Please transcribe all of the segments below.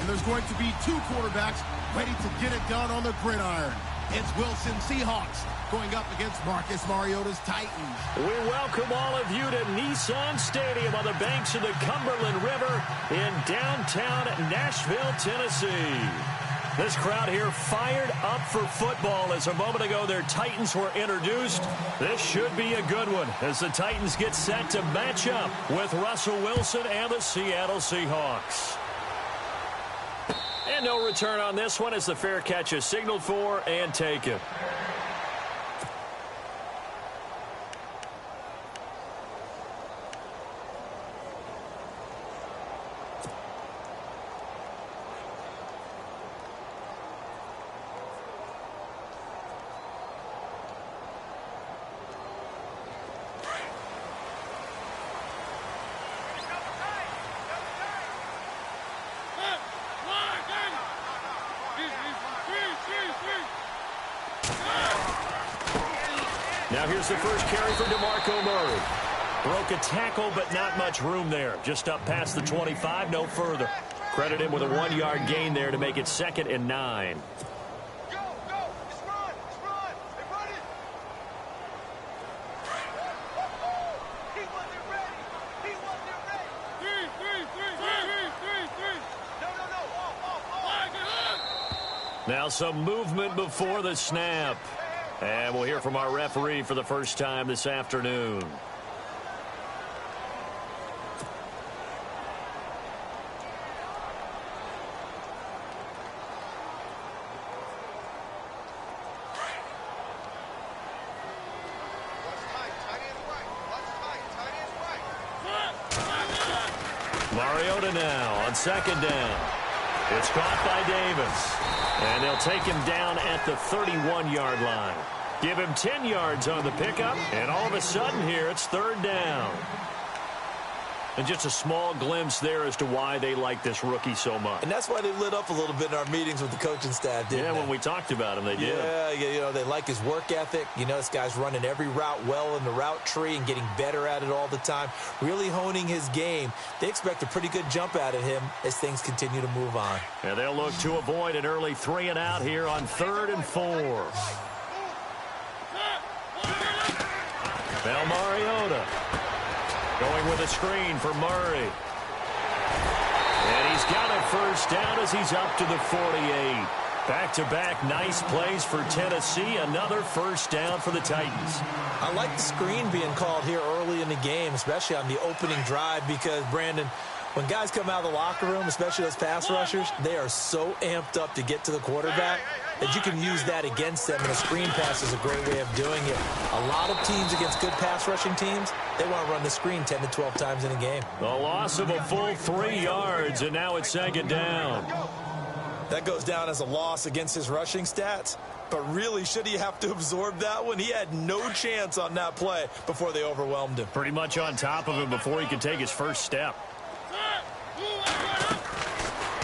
there's going to be two quarterbacks ready to get it done on the gridiron. It's Wilson Seahawks going up against Marcus Mariota's Titans. We welcome all of you to Nissan Stadium on the banks of the Cumberland River in downtown Nashville, Tennessee. This crowd here fired up for football as a moment ago their Titans were introduced. This should be a good one as the Titans get set to match up with Russell Wilson and the Seattle Seahawks. And no return on this one as the fair catch is signaled for and taken. Now here's the first carry for DeMarco Murray. Broke a tackle, but not much room there. Just up past the 25, no further. Credit him with a 1-yard gain there to make it 2nd and 9. Go! Just run! They run it! He wasn't ready! Three! No! Now some movement before the snap. And we'll hear from our referee for the first time this afternoon. Mariota now on 2nd down. It's caught by Davis. And they'll take him down at the 31-yard line. Give him 10 yards on the pickup, and all of a sudden here it's 3rd down. And just a small glimpse there as to why they like this rookie so much. And that's why they lit up a little bit in our meetings with the coaching staff, didn't they? Yeah, when we talked about him, they did. Yeah, you know, they like his work ethic. You know, this guy's running every route well in the route tree and getting better at it all the time, really honing his game. They expect a pretty good jump out of him as things continue to move on. And they'll look to avoid an early 3 and out here on 3rd and 4. Now Mariota going with a screen for Murray. And he's got a first down as he's up to the 48. Back-to-back nice plays for Tennessee. Another first down for the Titans. I like the screen being called here early in the game, especially on the opening drive, because, Brandon, when guys come out of the locker room, especially those pass rushers, they are so amped up to get to the quarterback that you can use that against them, and a screen pass is a great way of doing it. A lot of teams against good pass rushing teams, they want to run the screen 10 to 12 times in a game. The loss of a full 3 yards, and now it's 2nd down. That goes down as a loss against his rushing stats. But really, should he have to absorb that one? He had no chance on that play before they overwhelmed him. Pretty much on top of him before he could take his first step.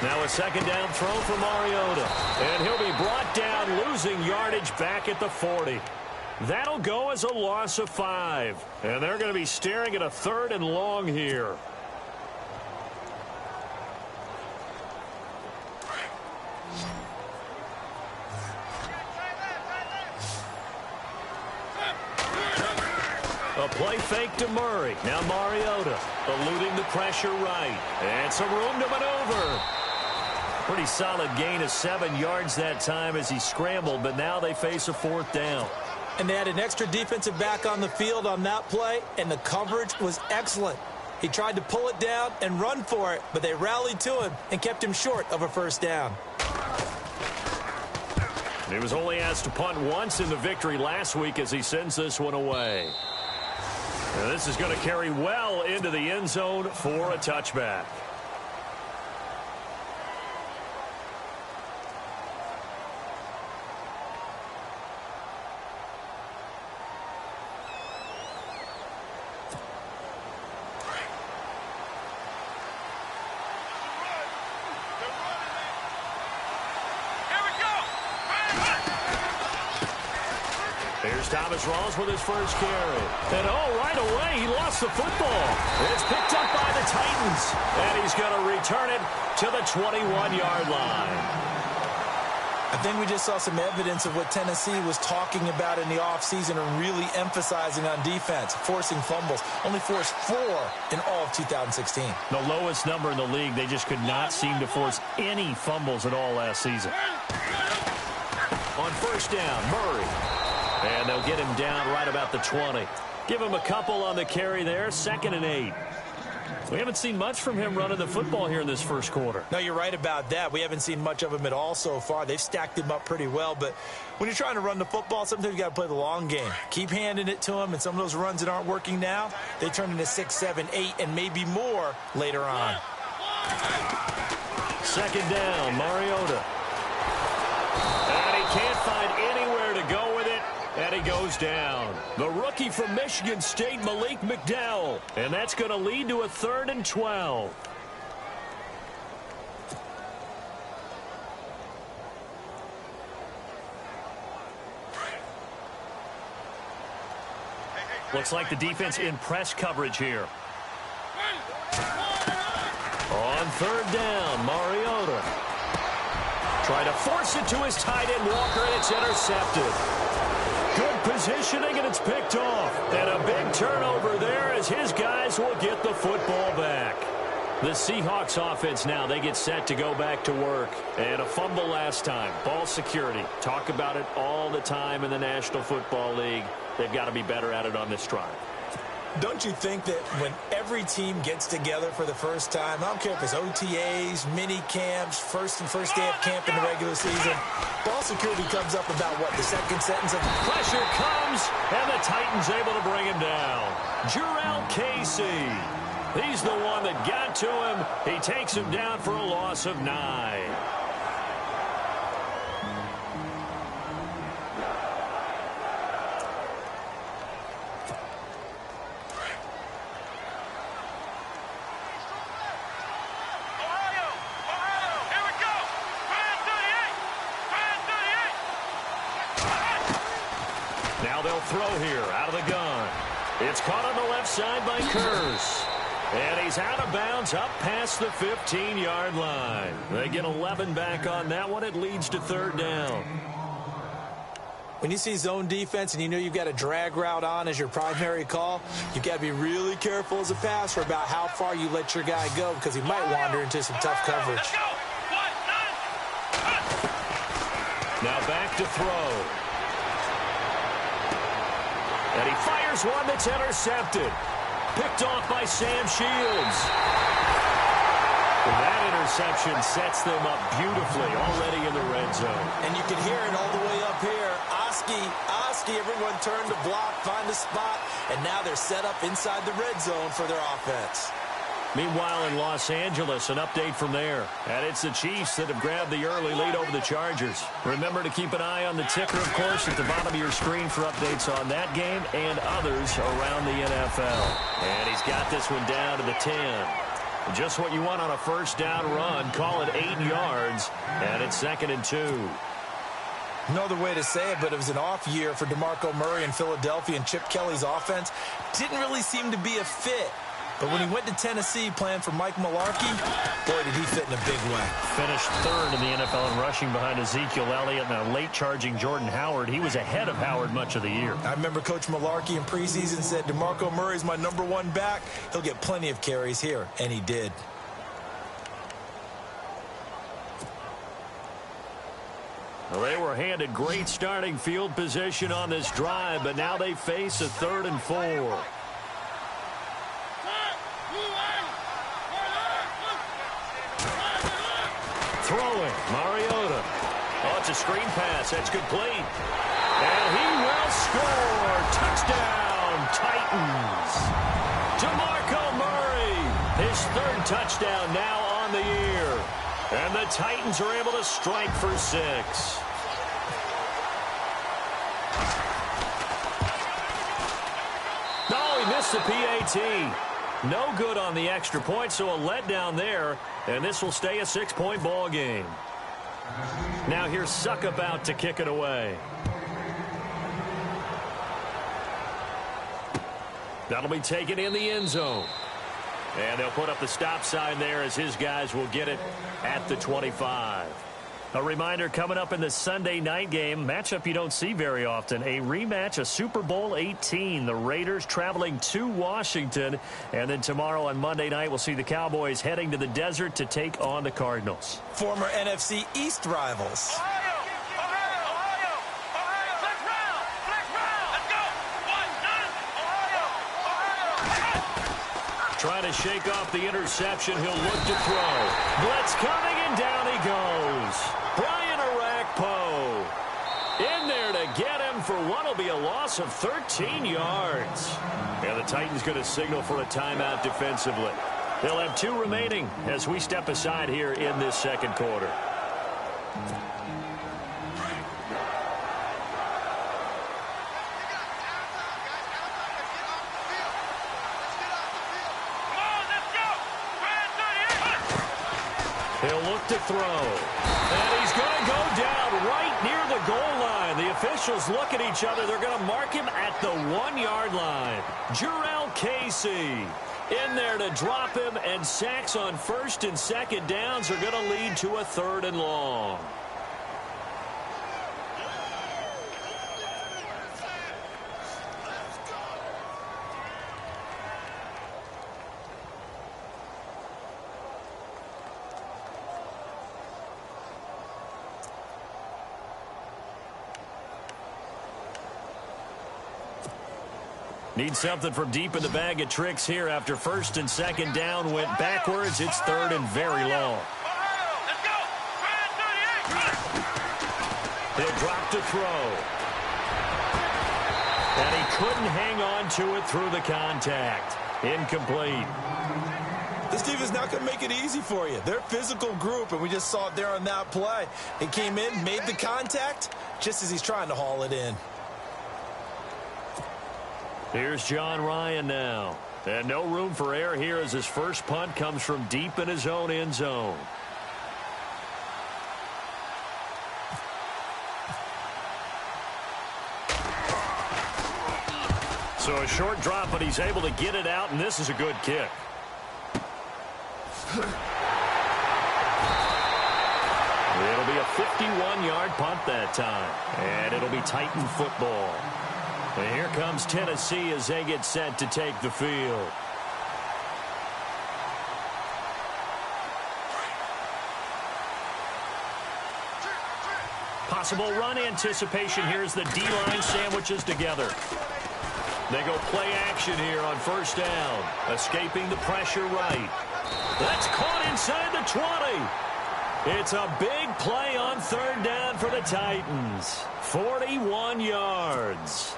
Now a 2nd down throw for Mariota. And he'll be brought down, losing yardage back at the 40. That'll go as a loss of 5. And they're going to be staring at a 3rd and long here. A play fake to Murray. Now Mariota eluding the pressure right. And some room to maneuver. Pretty solid gain of 7 yards that time as he scrambled, but now they face a 4th down. And they had an extra defensive back on the field on that play, and the coverage was excellent. He tried to pull it down and run for it, but they rallied to him and kept him short of a first down. He was only asked to punt once in the victory last week as he sends this one away. And this is going to carry well into the end zone for a touchback. Here's Thomas Rawls with his first carry. And right away, he lost the football. It's picked up by the Titans. And he's going to return it to the 21-yard line. I think we just saw some evidence of what Tennessee was talking about in the offseason and really emphasizing on defense, forcing fumbles. Only forced 4 in all of 2016. The lowest number in the league. They just could not seem to force any fumbles at all last season. On first down, Murray. And they'll get him down right about the 20. Give him a couple on the carry there, 2nd and 8. We haven't seen much from him running the football here in this first quarter. No, you're right about that. We haven't seen much of him at all so far. They've stacked him up pretty well, but when you're trying to run the football, sometimes you got to play the long game. Keep handing it to him, and some of those runs that aren't working now, they turn into 6, 7, 8, and maybe more later on. 2nd down, Mariota. And he can't find anywhere to go with it. And he goes down. The rookie from Michigan State, Malik McDowell. And that's going to lead to a 3rd and 12. Looks like the defense in press coverage here. On 3rd down, Mariota. Try to force it to his tight end, Walker, and it's intercepted. Good positioning, and it's picked off. And a big turnover there as his guys will get the football back. The Seahawks offense now, they get set to go back to work. And a fumble last time. Ball security. Talk about it all the time in the National Football League. They've got to be better at it on this drive. Don't you think that when every team gets together for the first time, I don't care if it's OTAs, mini camps, first day of camp in the regular season, ball security comes up about, what, the second sentence of pressure comes, and the Titans able to bring him down. Jurrell Casey. He's the one that got to him. He takes him down for a loss of 9. Now they'll throw here out of the gun. It's caught on the left side by Kearse. And he's out of bounds up past the 15-yard line. They get 11 back on that one. It leads to 3rd down. When you see zone defense and you know you've got a drag route on as your primary call, you've got to be really careful as a passer about how far you let your guy go because he might wander into some tough coverage. Now back to throw. And he fires one that's intercepted. Picked off by Sam Shields. That interception sets them up beautifully already in the red zone. And you can hear it all the way up here. Oski, everyone turned to block, find a spot, and now they're set up inside the red zone for their offense. Meanwhile, in Los Angeles, an update from there. And it's the Chiefs that have grabbed the early lead over the Chargers. Remember to keep an eye on the ticker, of course, at the bottom of your screen for updates on that game and others around the NFL. And he's got this one down to the 10. Just what you want on a first down run. Call it 8 yards, and it's 2nd and 2. No other way to say it, but it was an off year for DeMarco Murray in Philadelphia, and Chip Kelly's offense didn't really seem to be a fit. But when he went to Tennessee playing for Mike Mularkey, boy, did he fit in a big way. Finished 3rd in the NFL in rushing behind Ezekiel Elliott and a late-charging Jordan Howard. He was ahead of Howard much of the year. I remember Coach Mularkey in preseason said, DeMarco Murray's my #1 back. He'll get plenty of carries here, and he did. Well, they were handed great starting field position on this drive, but now they face a 3rd and 4. Throwing, Mariota. Oh, it's a screen pass. That's complete. And he will score. Touchdown, Titans. DeMarco Murray, his 3rd touchdown now on the year. And the Titans are able to strike for 6. No, he missed the PAT. No good on the extra point, so a letdown there, and this will stay a 6-point ball game. Now here's Suckup out to kick it away. That'll be taken in the end zone. And they'll put up the stop sign there as his guys will get it at the 25. A reminder coming up in the Sunday night game, matchup you don't see very often, a rematch of Super Bowl 18. The Raiders traveling to Washington. And then tomorrow on Monday night, we'll see the Cowboys heading to the desert to take on the Cardinals. Former NFC East rivals. Trying to shake off the interception. He'll look to throw. Blitz coming, and down he goes. Brian Orakpo in there to get him for what will be a loss of 13 yards. And the Titans going to signal for a timeout defensively. They'll have 2 remaining as we step aside here in this second quarter. He'll look to throw. And he's going to go down right near the goal line. The officials look at each other. They're going to mark him at the 1-yard line. Jurrell Casey in there to drop him, and sacks on first and second downs are going to lead to a 3rd and long. Need something from deep in the bag of tricks here after first and second down went backwards. It's 3rd and very long. He'll drop to throw. And he couldn't hang on to it through the contact. Incomplete. This defense not going to make it easy for you. They're a physical group, and we just saw it there on that play. He came in, made the contact, just as he's trying to haul it in. Here's John Ryan now. And no room for error here as his first punt comes from deep in his own end zone. So a short drop, but he's able to get it out, and this is a good kick. It'll be a 51-yard punt that time, and it'll be Titan football. And here comes Tennessee as they get set to take the field. Possible run anticipation here as the D-line sandwiches together. They go play action here on first down. Escaping the pressure right. That's caught inside the 20. It's a big play on 3rd down for the Titans. 41 yards.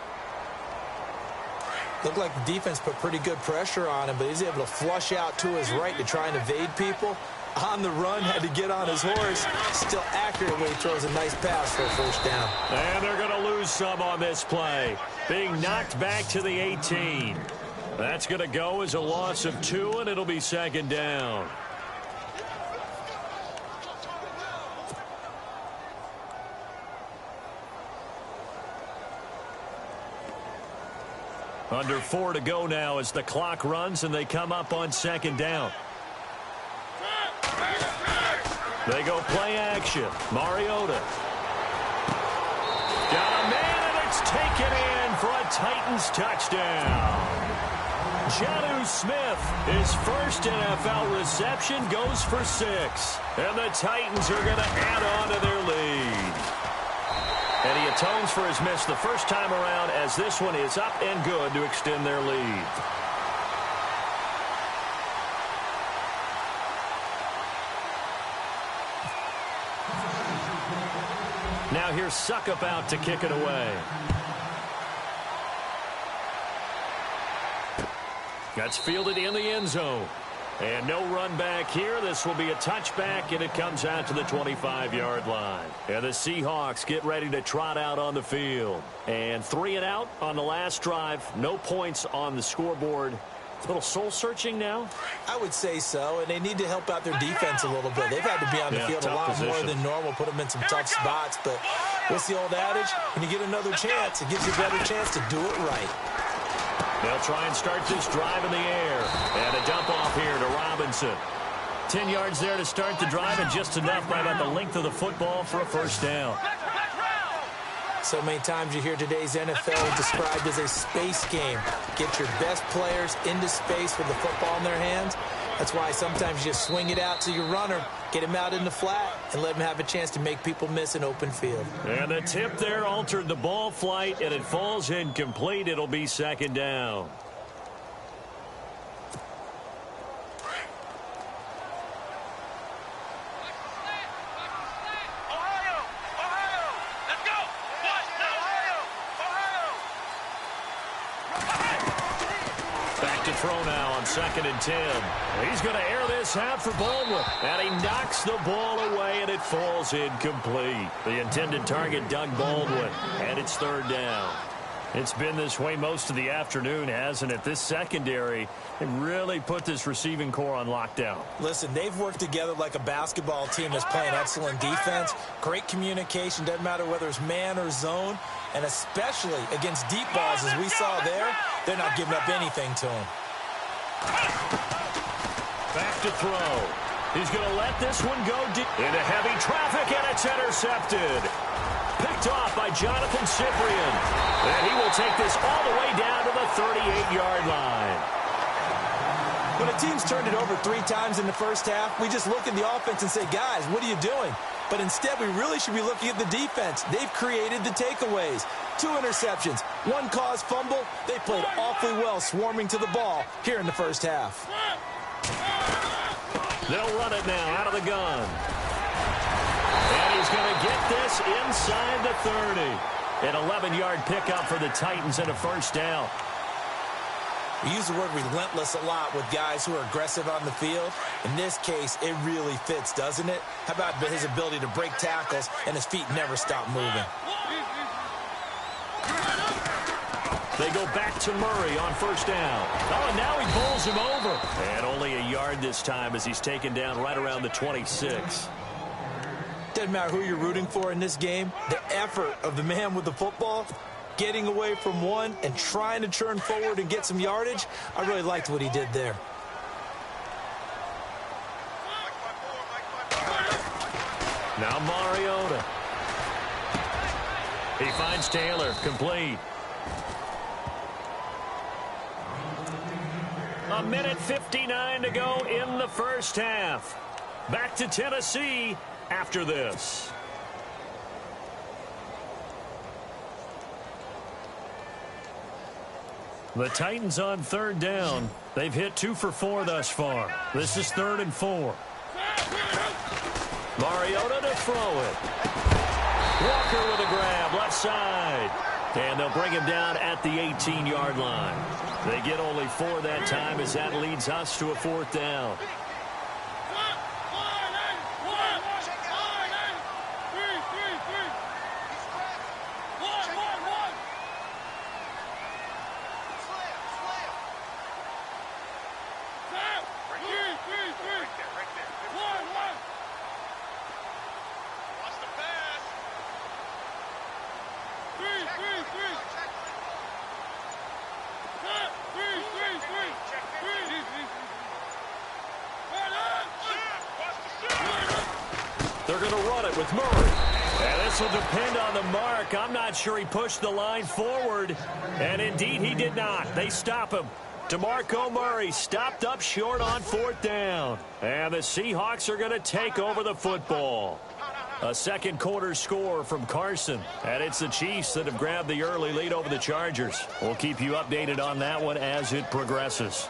Looked like the defense put pretty good pressure on him, but he's able to flush out to his right to try and evade people. On the run, had to get on his horse. Still accurately throws a nice pass for a first down. And they're going to lose some on this play. Being knocked back to the 18. That's going to go as a loss of 2, and it'll be 2nd down. Under 4 to go now as the clock runs and they come up on 2nd down. They go play action. Mariota. Got a man, and it's taken in for a Titans touchdown. Jonnu Smith, his first NFL reception, goes for 6. And the Titans are going to add on to their lead. And he atones for his miss the first time around as this one is up and good to extend their lead. Now here's Suckup out to kick it away. That's fielded in the end zone. And no run back here. This will be a touchback, and it comes out to the 25-yard line. And the Seahawks get ready to trot out on the field. And 3 and out on the last drive. No points on the scoreboard. A little soul-searching now? I would say so, and they need to help out their defense a little bit. They've had to be on the field a lot more than normal, put them in some tough spots. But what's the old adage? When you get another chance, it gives you a better chance to do it right. They'll try and start this drive in the air. And a dump off here to Robinson. 10 yards there to start the drive, and just enough by about the length of the football for a first down. So many times you hear today's NFL described as a space game. Get your best players into space with the football in their hands. That's why sometimes you just swing it out to your runner, get him out in the flat, and let him have a chance to make people miss an open field. And the tip there altered the ball flight, and it falls incomplete. It'll be second down. Throw now on 2nd and 10. He's going to air this out for Baldwin. And he knocks the ball away, and it falls incomplete. The intended target, Doug Baldwin. And it's third down. It's been this way most of the afternoon, hasn't it? This secondary, they really put this receiving core on lockdown. Listen, they've worked together like a basketball team that's playing excellent defense. Great communication, doesn't matter whether it's man or zone. And especially against deep balls, as we saw there, they're not giving up anything to them. Back to throw. He's going to let this one go deep into heavy traffic, and it's intercepted. Picked off by Jonathan Cyprien. And he will take this all the way down to the 38-yard line. When a team's turned it over 3 times in the first half, we just look at the offense and say, guys, what are you doing? But instead, we really should be looking at the defense. They've created the takeaways. 2 interceptions, 1 caused fumble. They played awfully well swarming to the ball here in the first half. They'll run it now out of the gun. And he's going to get this inside the 30. An 11-yard pickup for the Titans and a first down. We use the word relentless a lot with guys who are aggressive on the field. In this case, it really fits, doesn't it? How about his ability to break tackles and his feet never stop moving? They go back to Murray on first down. Oh, and now he bowls him over. And only a yard this time as he's taken down right around the 26. Doesn't matter who you're rooting for in this game. The effort of the man with the football, getting away from one and trying to turn forward and get some yardage, I really liked what he did there. Now Mariota. He finds Taylor, complete. A minute 59 to go in the first half. Back to Tennessee after this. The Titans on third down. They've hit 2 for 4 thus far. This is 3rd and 4. Mariota to throw it. Walker with a grab, left side. And they'll bring him down at the 18-yard line. They get only 4 that time as that leads us to a 4th down. They're going to run it with Murray. And this will depend on the mark. I'm not sure he pushed the line forward. And indeed, he did not. They stop him. DeMarco Murray stopped up short on 4th down. And the Seahawks are going to take over the football. A second quarter score from Carson. And it's the Chiefs that have grabbed the early lead over the Chargers. We'll keep you updated on that one as it progresses.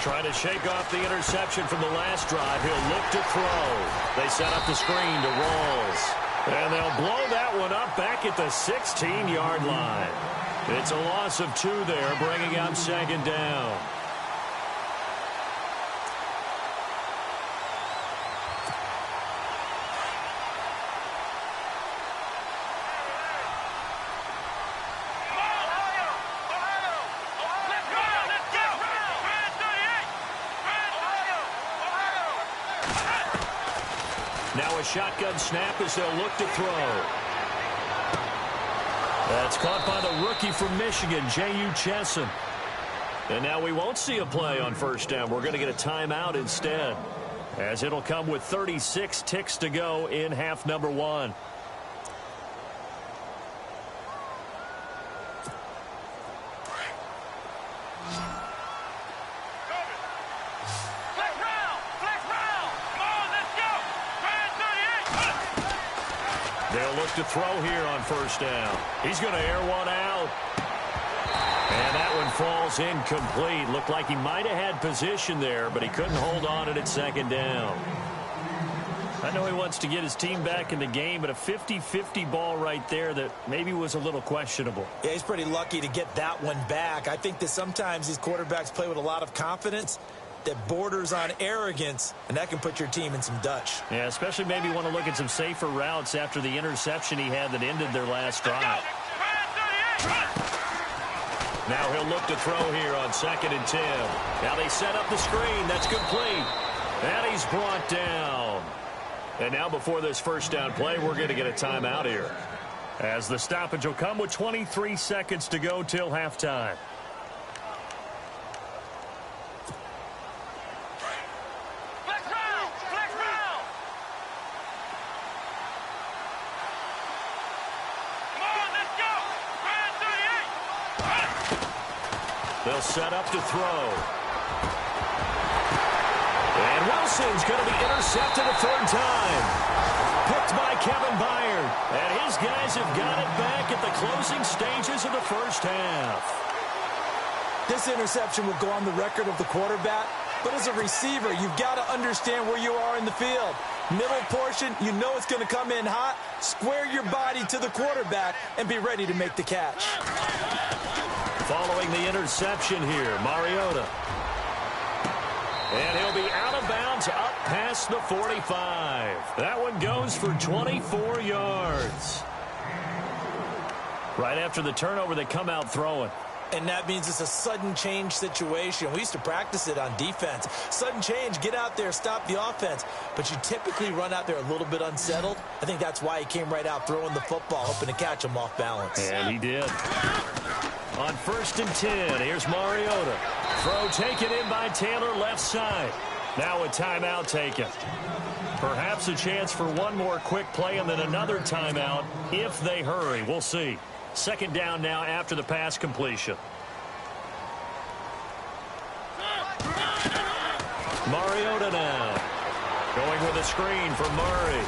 Trying to shake off the interception from the last drive. He'll look to throw. They set up the screen to Rawls. And they'll blow that one up back at the 16-yard line. It's a loss of 2 there, bringing up 2nd down. Now a shotgun snap as they'll look to throw. That's caught by the rookie from Michigan, J.U. Chesson. And now we won't see a play on first down. We're going to get a timeout instead, as it'll come with 36 ticks to go in half number 1. They'll look to throw here on first down. He's going to air one out. And that one falls incomplete. Looked like he might have had position there, but he couldn't hold on it at second down. I know he wants to get his team back in the game, but a 50-50 ball right there that maybe was a little questionable. Yeah, he's pretty lucky to get that one back. I think that sometimes these quarterbacks play with a lot of confidence that borders on arrogance, and that can put your team in some Dutch. Yeah, especially maybe want to look at some safer routes after the interception he had that ended their last drive. Now he'll look to throw here on 2nd and 10. Now they set up the screen. That's complete. And he's brought down. And now before this first down play, we're going to get a timeout here, as the stoppage will come with 23 seconds to go till halftime. They'll set up to throw. And Wilson's going to be intercepted a third time. Picked by Kevin Byard. And his guys have got it back at the closing stages of the first half. This interception will go on the record of the quarterback, but as a receiver, you've got to understand where you are in the field. Middle portion, you know it's going to come in hot. Square your body to the quarterback and be ready to make the catch. Following the interception here, Mariota. And he'll be out of bounds up past the 45. That one goes for 24 yards. Right after the turnover, they come out throwing. And that means it's a sudden change situation. We used to practice it on defense. Sudden change, get out there, stop the offense. But you typically run out there a little bit unsettled. I think that's why he came right out throwing the football, hoping to catch him off balance. And he did. On 1st and 10, here's Mariota. Throw taken in by Taylor, left side. Now a timeout taken. Perhaps a chance for one more quick play and then another timeout if they hurry. We'll see. 2nd down now after the pass completion. Mariota now. Going with a screen for Murray.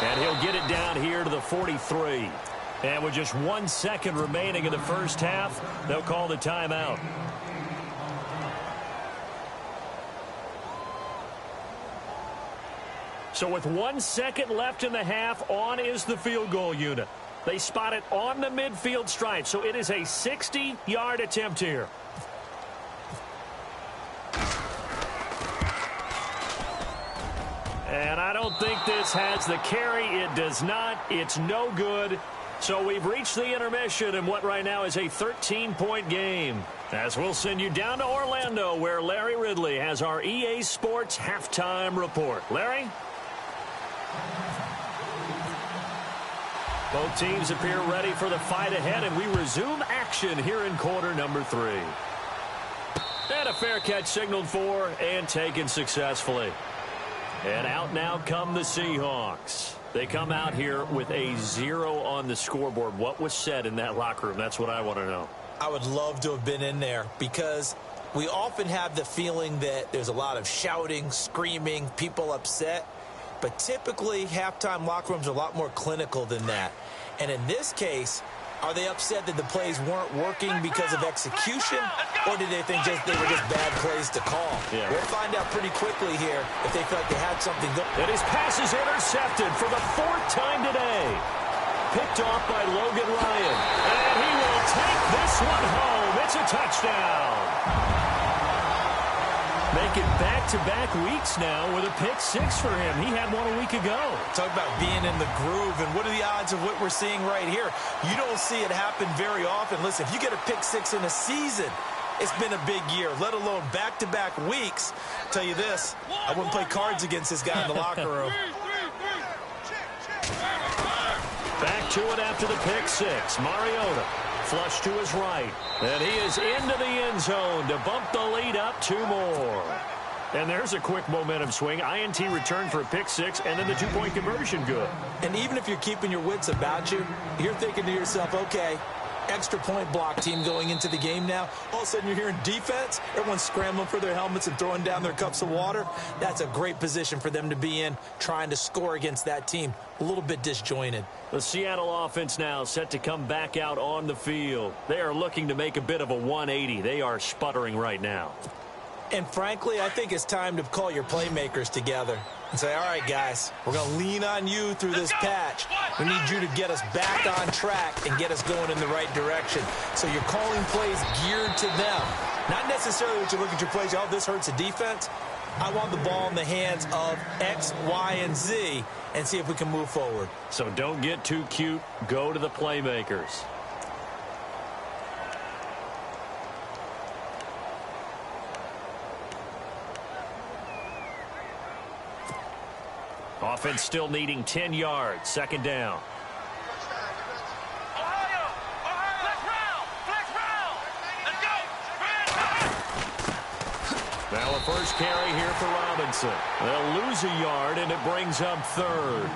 And he'll get it down here to the 43. And with just 1 second remaining in the first half, they'll call the timeout. So with 1 second left in the half, on is the field goal unit. They spot it on the midfield stripe, so it is a 60-yard attempt here. And I don't think this has the carry. It does not. It's no good. So we've reached the intermission in what right now is a 13-point game. As we'll send you down to Orlando, where Larry Ridley has our EA Sports halftime report. Larry? Both teams appear ready for the fight ahead, and we resume action here in quarter number 3. And a fair catch signaled for and taken successfully. And out now come the Seahawks. They come out here with a 0 on the scoreboard. What was said in that locker room? That's what I want to know. I would love to have been in there, because we often have the feeling that there's a lot of shouting, screaming, people upset. But typically, halftime locker rooms are a lot more clinical than that. And in this case, are they upset that the plays weren't working because of execution, or did they think they were just bad plays to call? Yeah. We'll find out pretty quickly here if they felt they had something good. And his pass is intercepted for the 4th time today. Picked off by Logan Ryan. And he will take this one home. It's a touchdown. Making back-to-back weeks now with a pick-6 for him. He had one a week ago. Talk about being in the groove, and what are the odds of what we're seeing right here? You don't see it happen very often. Listen, if you get a pick-6 in a season, it's been a big year, let alone back-to-back weeks. I'll tell you this, I wouldn't play cards against this guy in the locker room. to it after the pick six. Mariota flush to his right. And he is into the end zone to bump the lead up 2 more. And there's a quick momentum swing. INT return for a pick six, and then the 2-point conversion good. And even if you're keeping your wits about you, you're thinking to yourself, okay, extra point block team going into the game now. All of a sudden you're hearing defense. Everyone's scrambling for their helmets and throwing down their cups of water. That's a great position for them to be in, trying to score against that team. A little bit disjointed. The Seattle offense now set to come back out on the field. They are looking to make a bit of a 180. They are sputtering right now. And frankly, I think it's time to call your playmakers together and say, all right, guys, we're going to lean on you through this patch. We need you to get us back on track and get us going in the right direction. So you're calling plays geared to them. Not necessarily what you look at your plays, oh, this hurts the defense. I want the ball in the hands of X, Y, and Z and see if we can move forward. So don't get too cute. Go to the playmakers. Offense still needing 10 yards. Second down. Ohio! Flex round! Let's go! Now a first carry here for Robinson. They'll lose a yard, and it brings up third.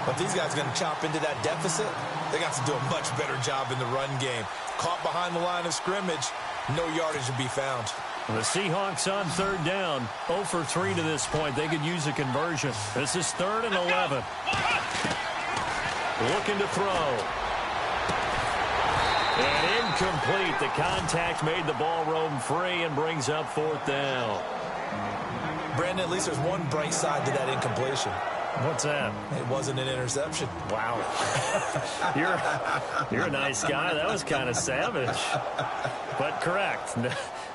But these guys are going to chop into that deficit. They got to do a much better job in the run game. Caught behind the line of scrimmage, no yardage to be found. The Seahawks on third down. 0 for 3 to this point. They could use a conversion. This is 3rd and 11. Looking to throw. And incomplete. The contact made the ball roam free and brings up 4th down. Brandon, at least there's one bright side to that incompletion. What's that? It wasn't an interception. Wow. You're a nice guy. That was kind of savage. But correct.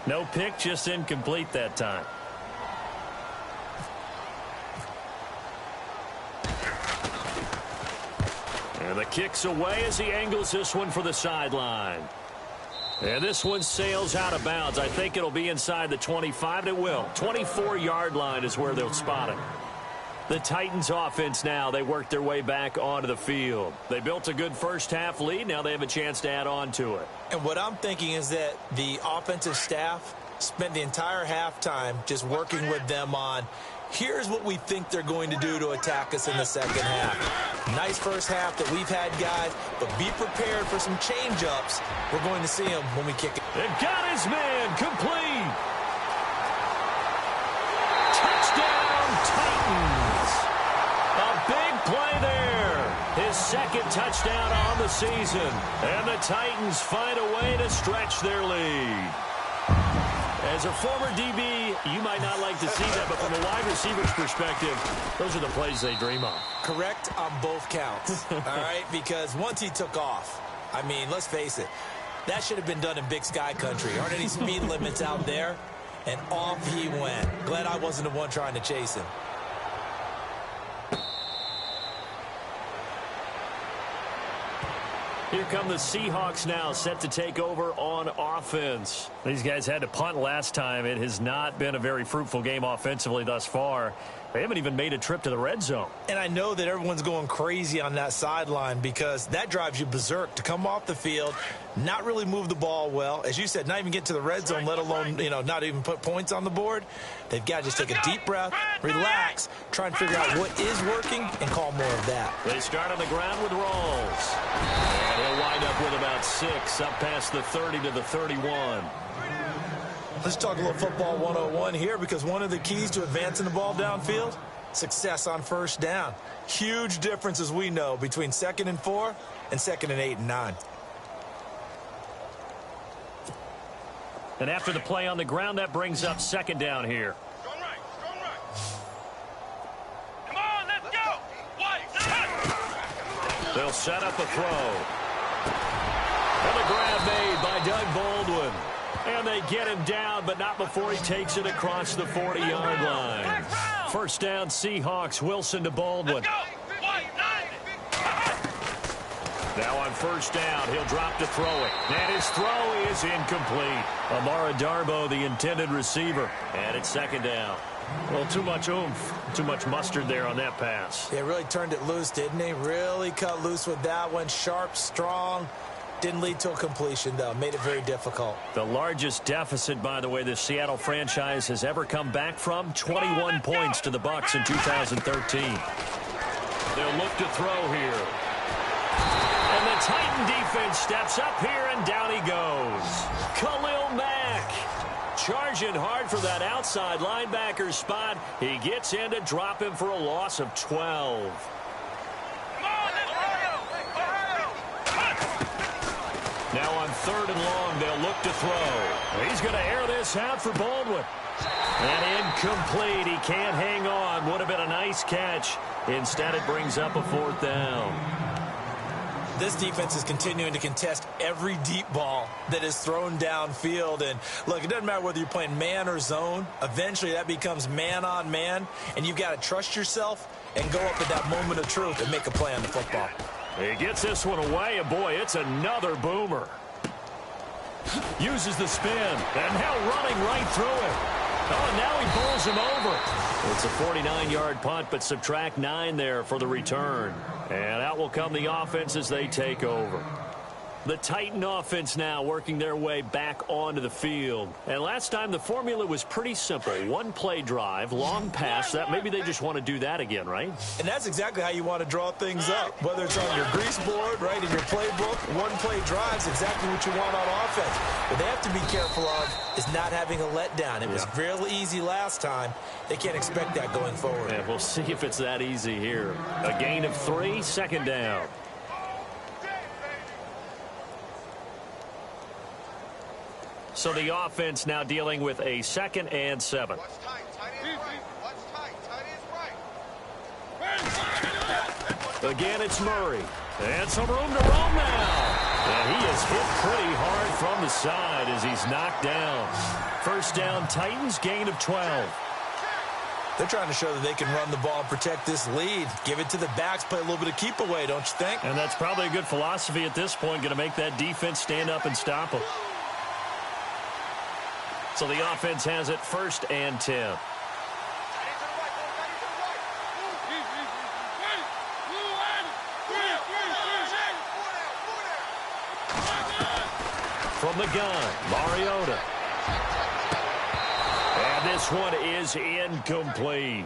No pick, just incomplete that time. And the kick's away as he angles this one for the sideline. And this one sails out of bounds. I think it'll be inside the 25. It will. 24-yard line is where they'll spot it. The Titans offense now, they work their way back onto the field. They built a good first half lead. Now they have a chance to add on to it. And what I'm thinking is that the offensive staff spent the entire halftime just working with them on, here's what we think they're going to do to attack us in the second half. Nice first half that we've had, guys, but be prepared for some change-ups. We're going to see them when we kick it. And got his man complete. Touchdown, Titans. A big play there. His second touchdown on the season. And the Titans find a way to stretch their lead. As a former DB, you might not like to see that, but from a wide receiver's perspective, those are the plays they dream of. Correct on both counts, all right? Because once he took off, I mean, let's face it, that should have been done in Big Sky country. Aren't any speed limits out there? And off he went. Glad I wasn't the one trying to chase him. Here come the Seahawks now, set to take over on offense. These guys had to punt last time. It has not been a very fruitful game offensively thus far. They haven't even made a trip to the red zone. And I know that everyone's going crazy on that sideline because that drives you berserk to come off the field, not really move the ball well. As you said, not even get to the red zone, let alone, not even put points on the board. They've got to just take a deep breath, relax, try and figure out what is working and call more of that. They start on the ground with Rawls. And he'll wind up with about 6, up past the 30 to the 31. Let's talk a little football 101 here because one of the keys to advancing the ball downfield, success on first down. Huge difference, as we know, between 2nd and 4 and 2nd and 8 and 9. And after the play on the ground, that brings up 2nd down here. Strong right. Come on, let's go. White. They'll set up a throw. And a grab made by Doug Baldwin. And they get him down, but not before he takes it across the 40-yard line. First down, Seahawks. Wilson to Baldwin. Now on first down, he'll drop to throw it. And his throw is incomplete. Amara Darboh, the intended receiver. And it's second down. Well, too much oomph, too much mustard there on that pass. They really turned it loose, didn't they? Really cut loose with that one. Sharp, strong. Didn't lead to a completion, though. Made it very difficult. The largest deficit, by the way, the Seattle franchise has ever come back from. 21 points to the Bucs in 2013. They'll look to throw here. And the Titan defense steps up here, and down he goes. Khalil Mack charging hard for that outside linebacker spot. He gets in to drop him for a loss of 12. Now on third and long, they'll look to throw. He's going to air this out for Baldwin. And incomplete. He can't hang on. Would have been a nice catch. Instead, it brings up a fourth down. This defense is continuing to contest every deep ball that is thrown downfield. And, look, it doesn't matter whether you're playing man or zone. Eventually, that becomes man on man. And you've got to trust yourself and go up at that moment of truth and make a play on the football. He gets this one away, and boy, it's another boomer. Uses the spin, and now running right through it. Oh, and now he bowls him over. It's a 49-yard punt, but subtract 9 there for the return. And out will come the offense as they take over. The Titan offense now working their way back onto the field. And last time the formula was pretty simple. One play drive, long pass. That maybe they just want to do that again, right? And that's exactly how you want to draw things up. Whether it's on your grease board, right, in your playbook, one play drive is exactly what you want on offense. What they have to be careful of is not having a letdown. It was real easy last time. They can't expect that going forward. And we'll see if it's that easy here. A gain of 3, second down. So the offense now dealing with a 2nd and 7. What's tight? Tight is right. What's tight? Tight is right. Again, it's Murray. And some room to roam now. And he is hit pretty hard from the side as he's knocked down. First down, Titans, gain of 12. They're trying to show that they can run the ball and protect this lead. Give it to the backs, play a little bit of keep away, don't you think? And that's probably a good philosophy at this point, going to make that defense stand up and stop them. So the offense has it 1st and 10. From the gun, Mariota. And this one is incomplete.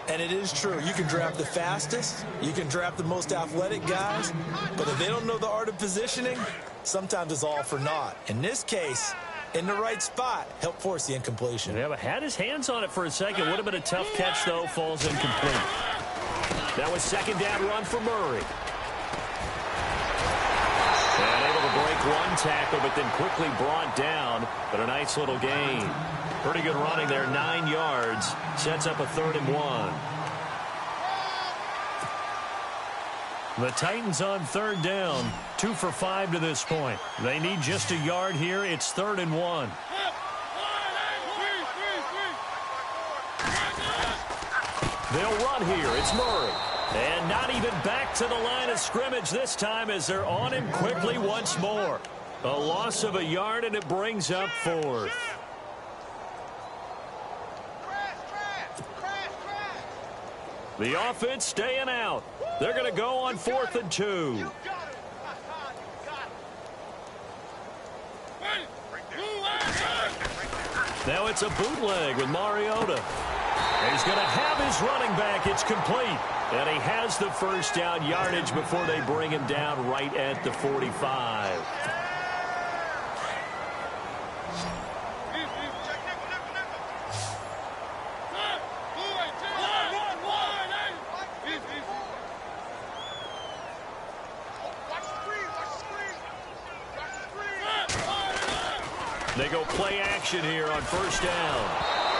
And it is true. You can draft the fastest. You can draft the most athletic guys. But if they don't know the art of positioning, sometimes it's all for naught. In this case, in the right spot, help force the incompletion. Yeah, but had his hands on it for a second. Would have been a tough catch, though. Falls incomplete. That was second down run for Murray. And able to break one tackle, but then quickly brought down. But a nice little gain. Pretty good running there, 9 yards. Sets up a 3rd and 1. The Titans on 3rd down, 2 for 5 to this point. They need just a yard here. It's 3rd and 1. They'll run here. It's Murray. And not even back to the line of scrimmage this time as they're on him quickly once more. A loss of a yard, and it brings up 4th. The offense staying out. They're going to go on 4th and 2. Now it's a bootleg with Mariota. He's going to have his running back. It's complete. And he has the first down yardage before they bring him down right at the 45. They go play action here on first down.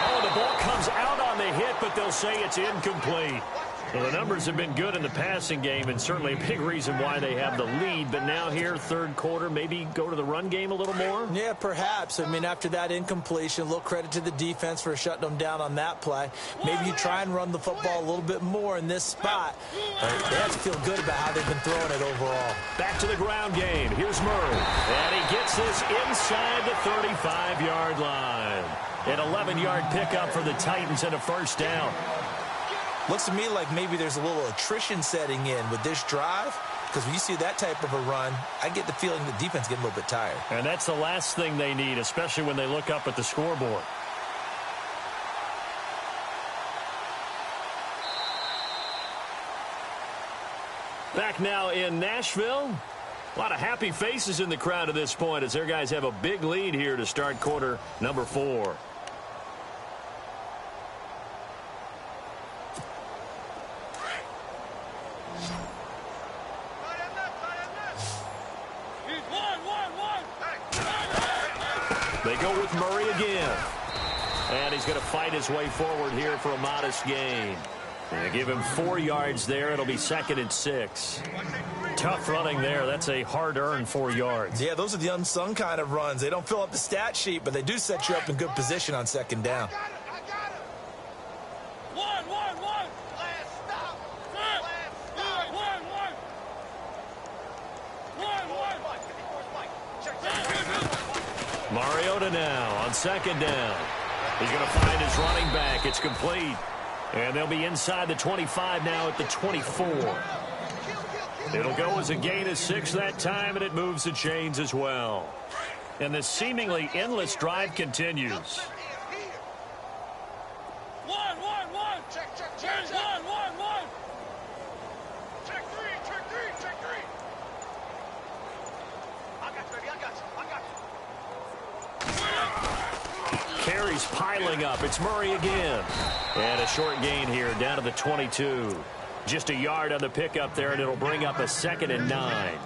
Oh, the ball comes out on the hit, but they'll say it's incomplete. Well, the numbers have been good in the passing game, and certainly a big reason why they have the lead. But now here, third quarter, maybe go to the run game a little more? Yeah, perhaps. I mean, after that incompletion, a little credit to the defense for shutting them down on that play. Maybe you try and run the football a little bit more in this spot. But they have to feel good about how they've been throwing it overall. Back to the ground game. Here's Murray. And he gets this inside the 35-yard line. An 11-yard pickup for the Titans and a first down. Looks to me like maybe there's a little attrition setting in with this drive, because when you see that type of a run, I get the feeling the defense getting a little bit tired. And that's the last thing they need, especially when they look up at the scoreboard. Back now in Nashville. A lot of happy faces in the crowd at this point as their guys have a big lead here to start quarter number 4. They go with Murray again. And he's going to fight his way forward here for a modest gain. They give him 4 yards there. It'll be 2nd and 6. Tough running there. That's a hard-earned 4 yards. Yeah, those are the unsung kind of runs. They don't fill up the stat sheet, but they do set you up in good position on 2nd down. Mariota now on 2nd down. He's going to find his running back. It's complete. And they'll be inside the 25 now at the 24. It'll go as a gain of 6 that time, and it moves the chains as well. And this seemingly endless drive continues. Carries piling up. It's Murray again. And a short gain here down to the 22. Just a yard on the pickup there, and it'll bring up a 2nd and 9.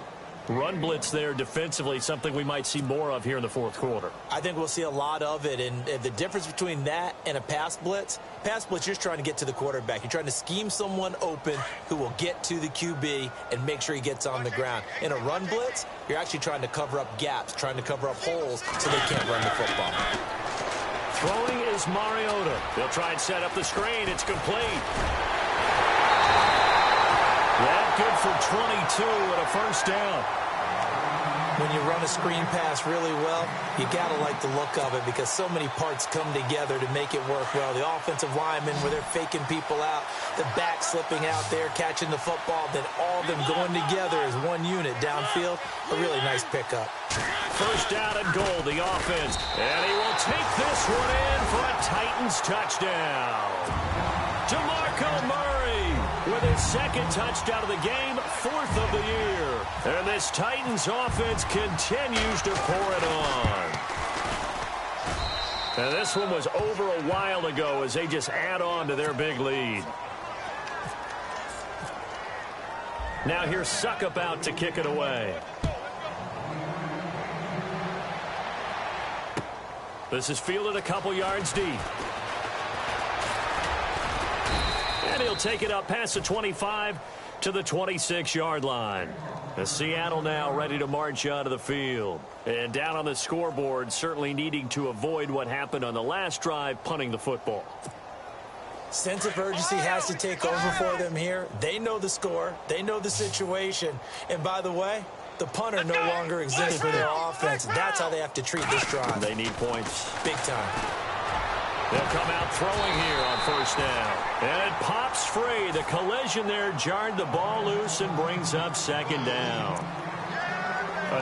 Run blitz there defensively, something we might see more of here in the fourth quarter. I think we'll see a lot of it, and the difference between that and a pass blitz, you're just trying to get to the quarterback. You're trying to scheme someone open who will get to the QB and make sure he gets on the ground. In a run blitz, you're actually trying to cover up gaps, trying to cover up holes so they can't run the football. Throwing is Mariota. They'll try and set up the screen. It's complete. That good for 22 and a first down. When you run a screen pass really well, you got to like the look of it because so many parts come together to make it work well. The offensive linemen where they're faking people out, the back slipping out there, catching the football, then all of them going together as one unit downfield. A really nice pickup. First down and goal, the offense. And he will take this one in for a Titans touchdown. DeMarco Murray with his 2nd touchdown of the game, 4th of the year. And this Titans offense continues to pour it on. And this one was over a while ago as they just add on to their big lead. Now here's Suckup out to kick it away. This is fielded a couple yards deep. And he'll take it up past the 25 to the 26-yard line. The Seattle now ready to march onto the field. And down on the scoreboard, certainly needing to avoid what happened on the last drive, punting the football. Sense of urgency has to take over for them here. They know the score. They know the situation. And by the way, the punter no longer exists for their offense. That's how they have to treat this drive. They need points. Big time. They'll come out throwing here on first down. And it pops free. The collision there jarred the ball loose and brings up 2nd down.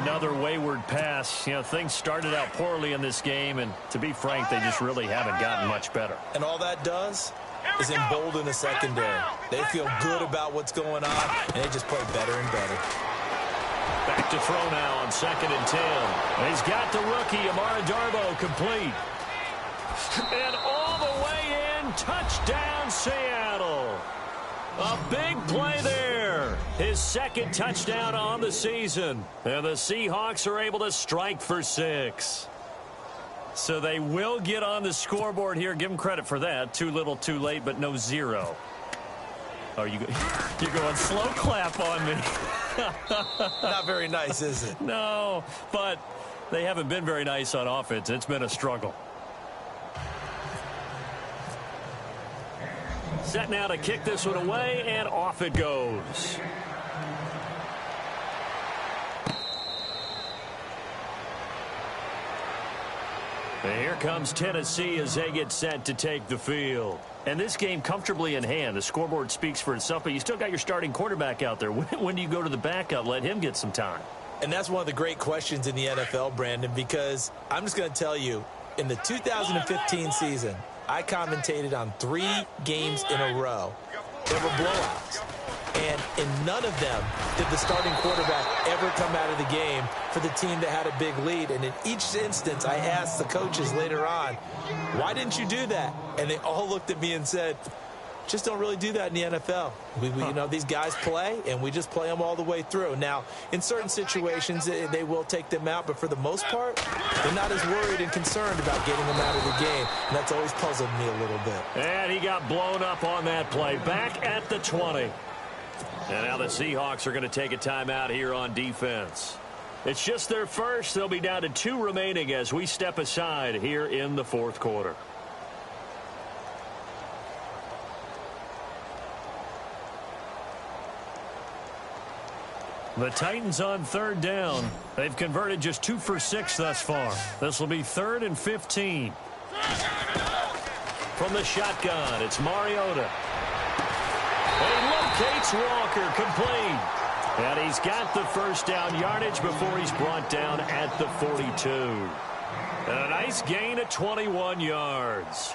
Another wayward pass. You know, things started out poorly in this game, and to be frank, they just really haven't gotten much better. And all that does is embolden the secondary. They feel good about what's going on, and they just play better and better. Back to throw now on 2nd and 10. And he's got the rookie, Amara Darboh, complete. And all the way in, touchdown Seattle. A big play there. His 2nd touchdown on the season. And the Seahawks are able to strike for 6. So they will get on the scoreboard here. Give them credit for that. Too little, too late, but no 0. Are you? You're going slow clap on me. Not very nice, is it? No, but they haven't been very nice on offense. It's been a struggle. Set now to kick this one away, and off it goes. And here comes Tennessee as they get set to take the field. And this game comfortably in hand. The scoreboard speaks for itself, but you still got your starting quarterback out there. When do you go to the backup? Let him get some time. And that's one of the great questions in the NFL, Brandon, because I'm just going to tell you, in the 2015 season, I commentated on 3 games in a row. There were blowouts. And in none of them did the starting quarterback ever come out of the game for the team that had a big lead. And in each instance, I asked the coaches later on, why didn't you do that? And they all looked at me and said, just don't really do that in the NFL. You know, these guys play, and we just play them all the way through. Now, in certain situations, they will take them out, but for the most part, they're not as worried and concerned about getting them out of the game, and that's always puzzled me a little bit. And he got blown up on that play. Back at the 20. And now the Seahawks are going to take a timeout here on defense. It's just their first. They'll be down to 2 remaining as we step aside here in the fourth quarter. The Titans on 3rd down. They've converted just 2 for 6 thus far. This will be 3rd and 15. From the shotgun, it's Mariota. He locates Walker, complete. And he's got the first down yardage before he's brought down at the 42. And a nice gain of 21 yards.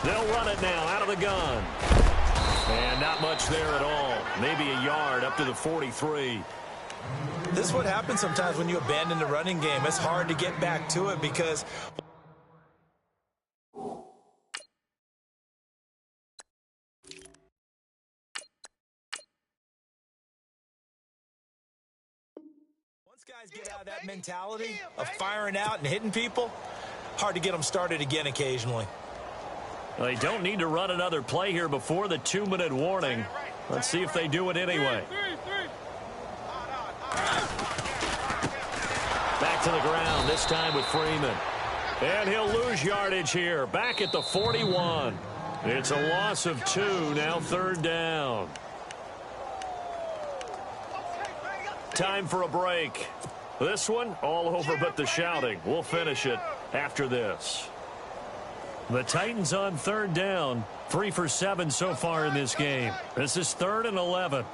They'll run it now out of the gun. And not much there at all. Maybe a yard up to the 43. This is what happens sometimes when you abandon the running game. It's hard to get back to it because once guys get out of that mentality of firing out and hitting people, hard to get them started again occasionally. They don't need to run another play here before the 2-minute warning. Let's see if they do it anyway. Back to the ground, this time with Freeman. And he'll lose yardage here, back at the 41. It's a loss of 2, now 3rd down. Time for a break. This one, all over but the shouting. We'll finish it after this. The Titans on 3rd down, 3 for 7 so far in this game. This is 3rd and 11.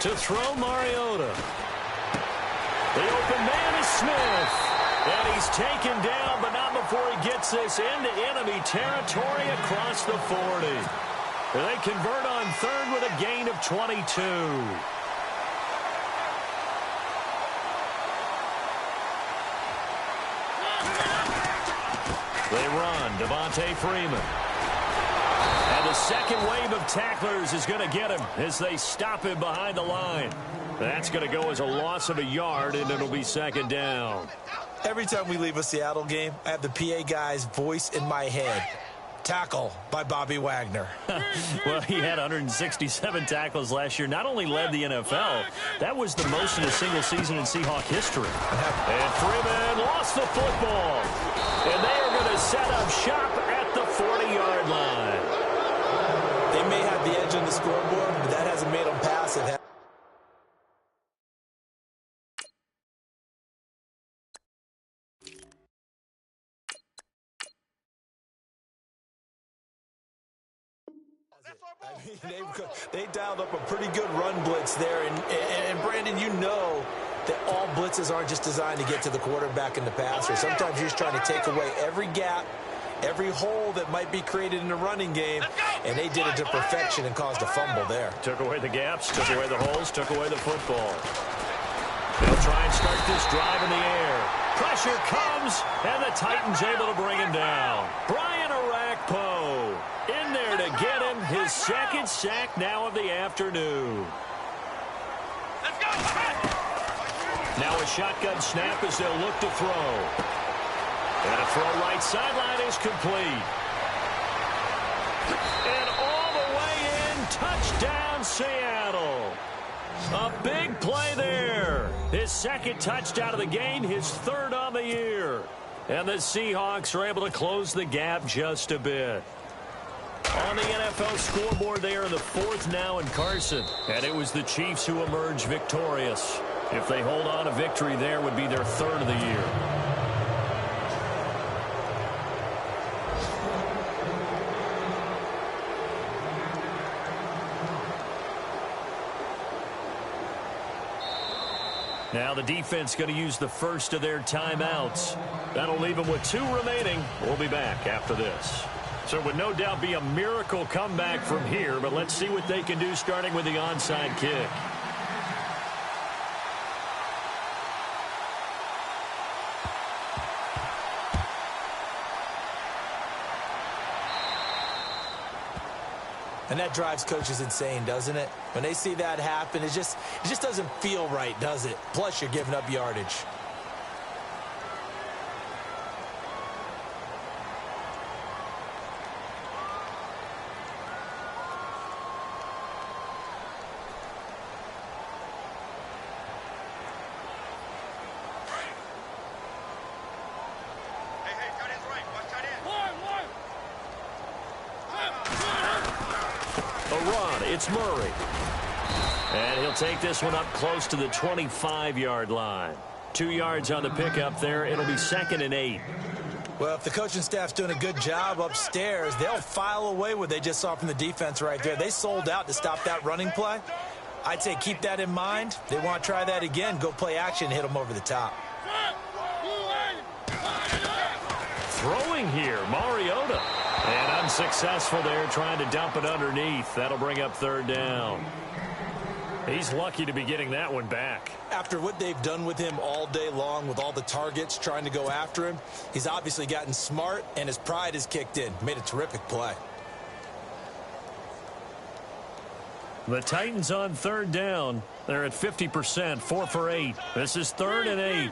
To throw Mariota. The open man is Smith. And he's taken down, but not before he gets this into enemy territory across the 40. They convert on 3rd with a gain of 22. They run, Devontae Freeman. And the second wave of tacklers is going to get him as they stop him behind the line. That's going to go as a loss of a yard, and it'll be 2nd down. Every time we leave a Seattle game, I have the PA guy's voice in my head. Tackle by Bobby Wagner. Well, he had 167 tackles last year. Not only led the NFL, that was the most in a single season in Seahawk history. And Freeman lost the football. And they are going to set up shop at the 40-yard line. They may have the edge on the scoreboard, but that hasn't made them passive. I mean, they dialed up a pretty good run blitz there. And Brandon, you know that all blitzes aren't just designed to get to the quarterback and the passer. Sometimes you're just trying to take away every gap, every hole that might be created in the running game, and they did it to perfection and caused a fumble there. Took away the gaps, took away the holes, took away the football. They'll try and start this drive in the air. Pressure comes, and the Titans able to bring him down. Brian Orakpo in there to get him his second sack now of the afternoon. Let's go. Now a shotgun snap as they'll look to throw. And a throw right sideline is complete. And all the way in, touchdown Seattle. A big play there. His second touchdown of the game, his third on the year. And the Seahawks are able to close the gap just a bit. On the NFL scoreboard, they are in the fourth now in Carson. And it was the Chiefs who emerged victorious. If they hold on, a victory there would be their third of the year. Now the defense going to use the first of their timeouts. That'll leave them with 2 remaining. We'll be back after this. So it would no doubt be a miracle comeback from here, but let's see what they can do starting with the onside kick. And that drives coaches insane, doesn't it? When they see that happen, it just doesn't feel right, does it? Plus, you're giving up yardage. Hey, tight end's right. Watch tight end. A run, it's Murray. And he'll take this one up close to the 25-yard line. 2 yards on the pickup there. It'll be 2nd and 8. Well, if the coaching staff's doing a good job upstairs, they'll file away what they just saw from the defense right there. They sold out to stop that running play. I'd say keep that in mind. They want to try that again. Go play action, hit them over the top. Throwing here, Mariota. And unsuccessful there, trying to dump it underneath. That'll bring up 3rd down. He's lucky to be getting that one back. After what they've done with him all day long with all the targets trying to go after him, he's obviously gotten smart, and his pride has kicked in. Made a terrific play. The Titans on 3rd down. They're at 50%, 4 for 8. This is 3rd and 8.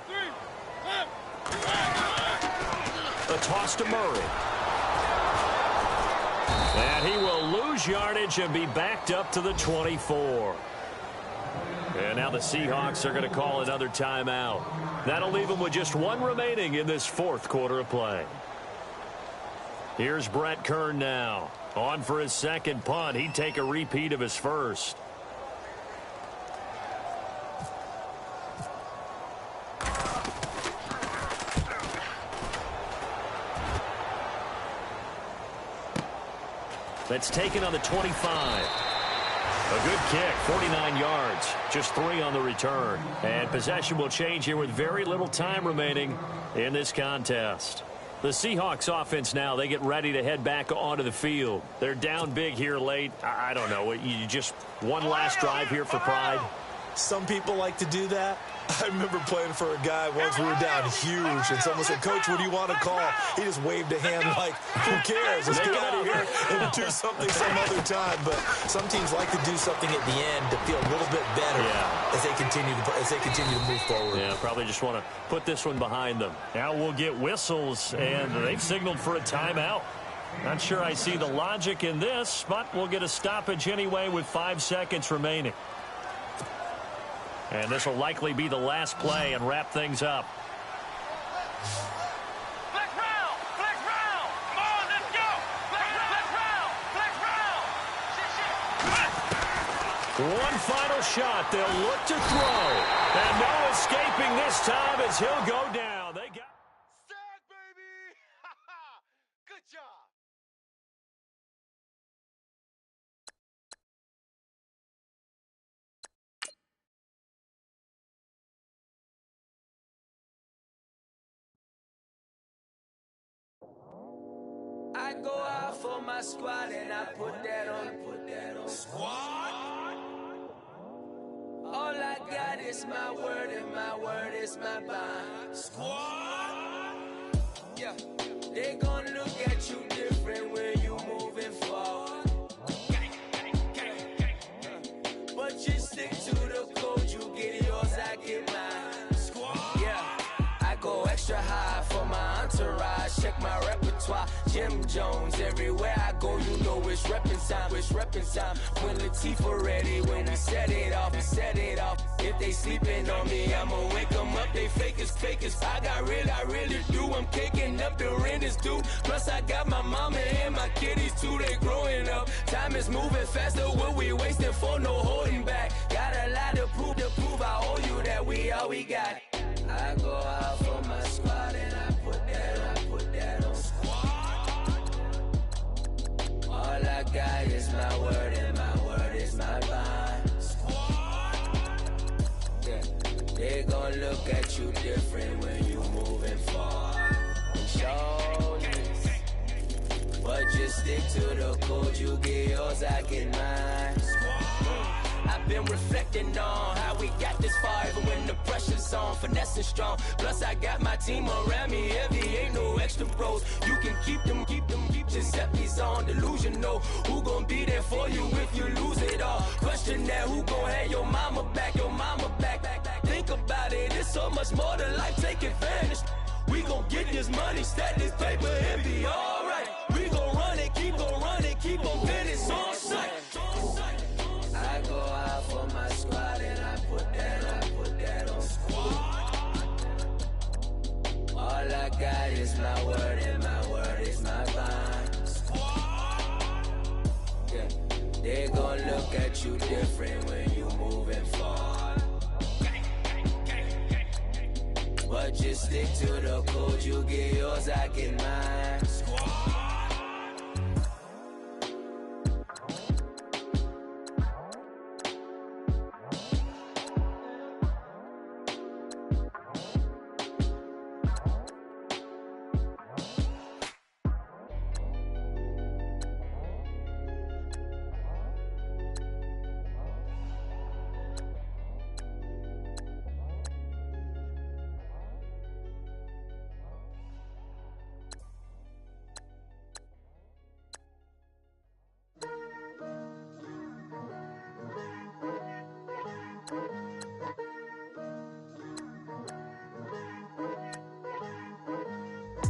A toss to Murray. And he will lose yardage and be backed up to the 24. And now the Seahawks are going to call another timeout. That'll leave them with just 1 remaining in this 4th quarter of play. Here's Brett Kern now. On for his second punt. He'd take a repeat of his first. That's taken on the 25. A good kick, 49 yards, just 3 on the return. And possession will change here with very little time remaining in this contest. The Seahawks offense now, they get ready to head back onto the field. They're down big here late. I don't know. You just one last drive here for pride. Some people like to do that. I remember playing for a guy once. We were down huge, and someone said, "Coach, what do you want to call?" He just waved a hand like, "Who cares? Let's get out of here and do something some other time." But some teams like to do something at the end to feel a little bit better as they continue to move forward. Yeah, probably just want to put this one behind them. Now we'll get whistles, and they've signaled for a timeout. Not sure I see the logic in this, but we'll get a stoppage anyway with 5 seconds remaining. And this will likely be the last play and wrap things up. Flex round! Flex round! Come on, let's go! Flex round! Flex round! Shit. One final shot. They'll look to throw. And no escaping this time as he'll go down. They got Sack, baby! Good job! I go out for my squad and I put that on. Squad? All All I got is my word, and my word is my bond. Squad! Yeah, they gon' look at you different when you moving forward. But just stick to the code, you get yours, I get mine. Squad! Yeah, I go extra high for my entourage. Check my repertoire, Jim Jones. Everywhere I go, you know it's reppin' time. It's reppin' time. When Latifah ready, when we set it off, we set it off. If they sleeping on me, I'ma wake them up. They fakers. I really do. I'm kicking up, the rent is due. Plus I got my mama and my kiddies too. They growing up. Time is moving faster. What we wasting for? No holding back. Got a lot to prove. I owe you that we all we got. I go out for my squad and I put that on squad. All I got is my word and my word is my bond. Squad. Yeah, they gon' look at you different when you moving forward. Shoulders, but just stick to the code. You get yours, I get mine. I've been reflecting on how we got this far, even when the pressure's on, finessing strong. Plus I got my team around me heavy, ain't no extra pros. You can keep them. Giuseppe's on delusional. Who gon' be there for you if you lose it all? Question that, who gon' have your mama back? Think about it, it's so much more to life, take advantage. We gon' get this money, stack this paper, and be alright. We gon' run it, keep on finish on sight. I go out for my squad and I put that on squad. All I got is my word and my word is my bond. Squad. Yeah, they gon' look at you different when you moving forward. But just stick to the code, you get yours, I get mine. Squad.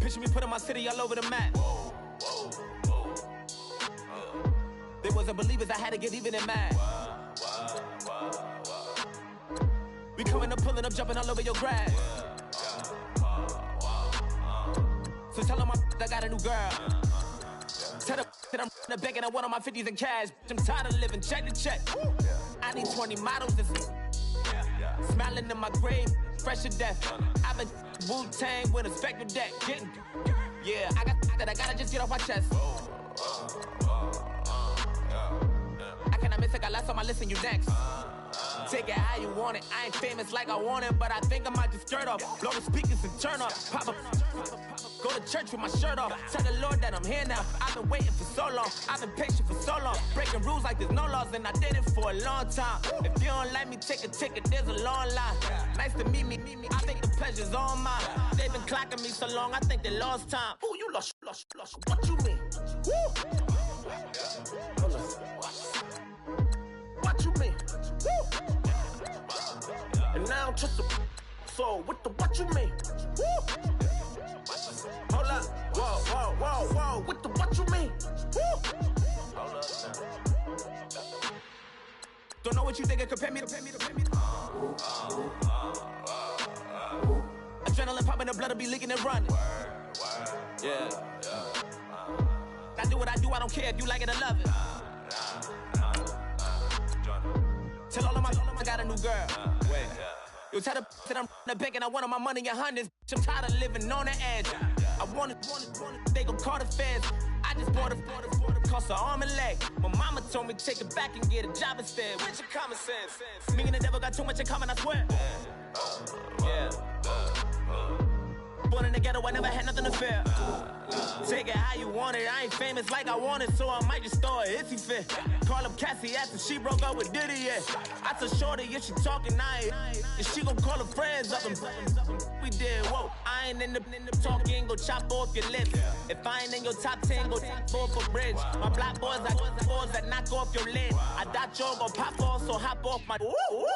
Picture me putting my city all over the map. They wasn't believers, I had to get even and mad. We coming up, pulling up, jumping all over your grass. So tell them I got a new girl. Tell them that I'm the bank and I want all my 50s in cash. I'm tired of living check to check. I need 20 models to see. Smiling in my grave, fresh to death. I've been Wu-Tang with a spectre deck. Yeah, I gotta just get off my chest. I cannot miss it, I last on my list and you next. Take it how you want it. I ain't famous like I want it, but I think I might just skirt off. Blow the speakers and turn off. Pop up. Go to church with my shirt off. Tell the Lord that I'm here now. I've been waiting for so long. I've been patient for so long. Breaking rules like there's no laws, and I did it for a long time. If you don't like me, take a ticket. There's a long line. Nice to meet me. I think the pleasure's all mine. They've been clocking me so long, I think they lost time. Ooh, you lost. What you mean? Woo! What you mean? Woo! And now I'm just a so what you mean? Woo! Hold up, whoa, what you mean? Woo! Hold up now. Don't know what you think it compare me to. Adrenaline popping, the blood'll be leaking and running. Yeah. I do what I do, I don't care if you like it or love it. Tell all of my I got a new girl. Wait. You tell the that I'm the bank and I want all my money in hundreds. I'm tired of living on the edge. I want it, they gon' call the feds. I just bought a cost an arm and leg. My mama told me take it back and get a job instead. Where's your common sense? Me and the devil got too much in common, I swear. Yeah. Born in the ghetto, I never had nothing to fear. Take it how you want it. I ain't famous like I want it, so I might just throw it if he fit. Call up Cassie after she broke up with Diddy, yeah. I told Shorty if she talking, and she gon' call her friends up and we did, whoa. I ain't in the talking, go chop off your lips. If I ain't in your top 10, go top off a bridge. My black boys, I got the boys that knock off your lid. I thought y'all gon' pop off, so hop off my. Woo, woo.